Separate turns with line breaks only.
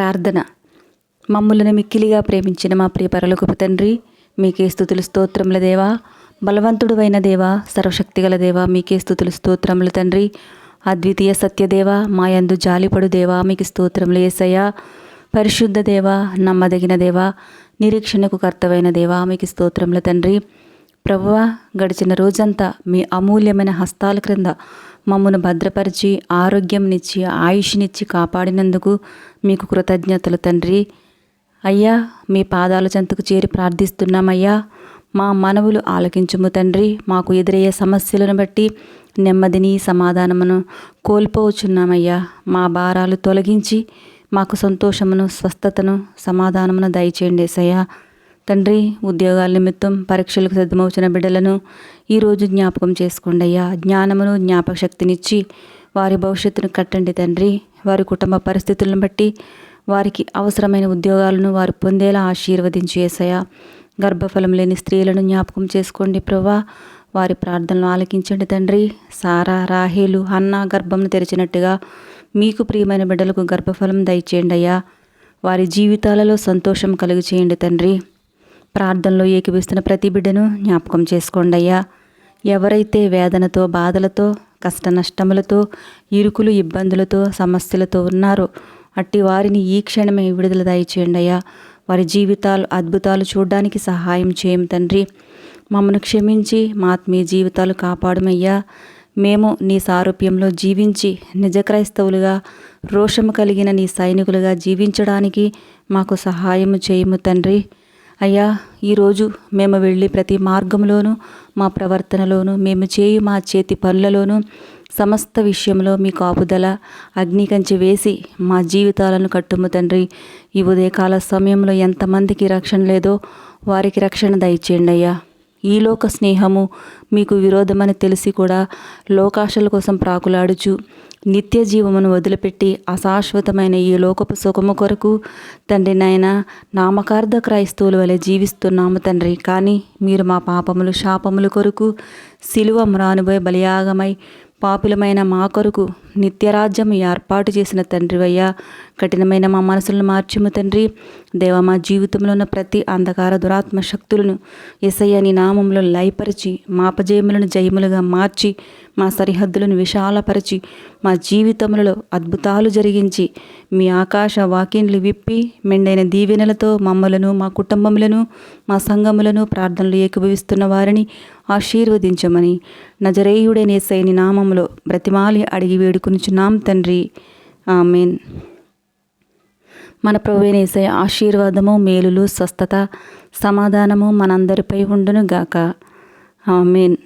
ప్రార్థన. మమ్ములను మిక్కిలిగా ప్రేమించిన మా ప్రియ పరలోకపు తండ్రి, మీకే స్తుతులు స్తోత్రముల దేవా. బలవంతుడు అయిన దేవా, సర్వశక్తిగల దేవా, మీకే స్తుతులు స్తోత్రములు తండ్రి. అద్వితీయ సత్యదేవ, మా యందు జాలిపడు దేవా, మీకు స్తోత్రములు యేసయ్యా. పరిశుద్ధ దేవా, నమ్మదగిన దేవా, నిరీక్షణకు కర్తవైన దేవా, మీకు స్తోత్రములు తండ్రి. ప్రభువా, గడిచిన రోజంతా మీ అమూల్యమైన హస్తాల క్రింద మమ్మను భద్రపరిచి ఆరోగ్యంనిచ్చి ఆయుష్నిచ్చి కాపాడినందుకు మీకు కృతజ్ఞతలు తండ్రి. అయ్యా, మీ పాదాల చెంతకు చేరి ప్రార్థిస్తున్నామయ్యా. మా మనవులు ఆలకించుము తండ్రి. మాకు ఎదురయ్యే సమస్యలను బట్టి నెమ్మదిని సమాధానమును కోల్పోవచ్చున్నామయ్యా. మా భారాలు తొలగించి మాకు సంతోషమును స్వస్థతను సమాధానమును దయచేయండి యేసయ్యా. తండ్రి, ఉద్యోగాల నిమిత్తం పరీక్షలకు సిద్ధమవుతున్న బిడ్డలను ఈరోజు జ్ఞాపకం చేసుకోండి అయ్యా. జ్ఞానమును జ్ఞాపక శక్తినిచ్చి వారి భవిష్యత్తును కట్టండి తండ్రి. వారి కుటుంబ పరిస్థితులను బట్టి వారికి అవసరమైన ఉద్యోగాలను వారు పొందేలా ఆశీర్వదించి యేసయ్యా. గర్భఫలం లేని స్త్రీలను జ్ఞాపకం చేసుకోండి ప్రభువా. వారి ప్రార్థనలు ఆలకించండి తండ్రి. సారా, రాహేలు, హన్నా గర్భంను తెరిచినట్టుగా మీకు ప్రియమైన బిడ్డలకు గర్భఫలం దయచేయండి అయ్యా. వారి జీవితాలలో సంతోషం కలుగు చేయండి తండ్రి. ప్రార్థనలో ఏకీభవిస్తున్న ప్రతి బిడ్డను జ్ఞాపకం చేసుకోండి అయ్యా. ఎవరైతే వేదనతో, బాధలతో, కష్ట నష్టములతో, ఇరుకులు, ఇబ్బందులతో, సమస్యలతో ఉన్నారో అట్టి వారిని ఈ క్షణమే విడుదల దయచేయండి అయ్యా. వారి జీవితాలు అద్భుతాలు చూడడానికి సహాయం చేయం తండ్రి. మమ్మను క్షమించి మా ఆత్మీయ జీవితాలు కాపాడమయ్యా. మేము నీ సారూప్యంలో జీవించి నిజ క్రైస్తవులుగా, రోషము కలిగిన నీ సైనికులుగా జీవించడానికి మాకు సహాయము చేయము తండ్రి. అయ్యా, ఈరోజు మేము వెళ్ళి ప్రతి మార్గంలోనూ, మా ప్రవర్తనలోనూ, మేము చేయు మా చేతి పనులలోనూ సమస్త విషయంలో మీ కాపుదల అగ్ని కంచె వేసి మా జీవితాలను కట్టుము తండ్రి. ఈ ఉదయకాల సమయంలో ఎంతమందికి రక్షణ లేదో వారికి రక్షణ దయచేయండి అయ్యా. ఈ లోక స్నేహము మీకు విరోధమని తెలిసి కూడా లోకాశల కోసం ప్రాకులాడుచు నిత్య జీవమును వదిలిపెట్టి అశాశ్వతమైన ఈ లోకపు సుఖము కొరకు తండ్రి నాయన నామకార్థ క్రైస్తవుల వలె జీవిస్తున్నాము తండ్రి. కానీ మీరు మా పాపములు శాపముల కొరకు సిలువ మ్రానుబోయే బలియాగమై పాపులమైన మా కొరకు నిత్యరాజ్యం ఏర్పాటు చేసిన తండ్రివయ్యా. కఠినమైన మా మనసులను మార్చుము తండ్రి. దేవ, మా జీవితంలో ఉన్న ప్రతి అంధకార దురాత్మ శక్తులను యేసయ్య నీ నామంలో లయపరిచి మా అపజయములను జయములుగా మార్చి మా సరిహద్దులను విశాలపరిచి మా జీవితములలో అద్భుతాలు జరిగించి మీ ఆకాశ వాకిన్లు విప్పి మెండైన దీవెనలతో మమ్మలను, మా కుటుంబములను, మా సంఘములను, ప్రార్థనలు ఏకీభవిస్తున్న వారిని ఆశీర్వదించమని నజరేయుడైన యేసయ్య నీ నామములో బ్రతిమాలి అడిగి వేడుకొనుచున్నాం తండ్రి. ఆమేన్. మన ప్రభువైన యేసయ్య ఆశీర్వాదము, మేలులు, స్వస్థత, సమాధానము మనందరిపై ఉండును గాక. ఆమేన్.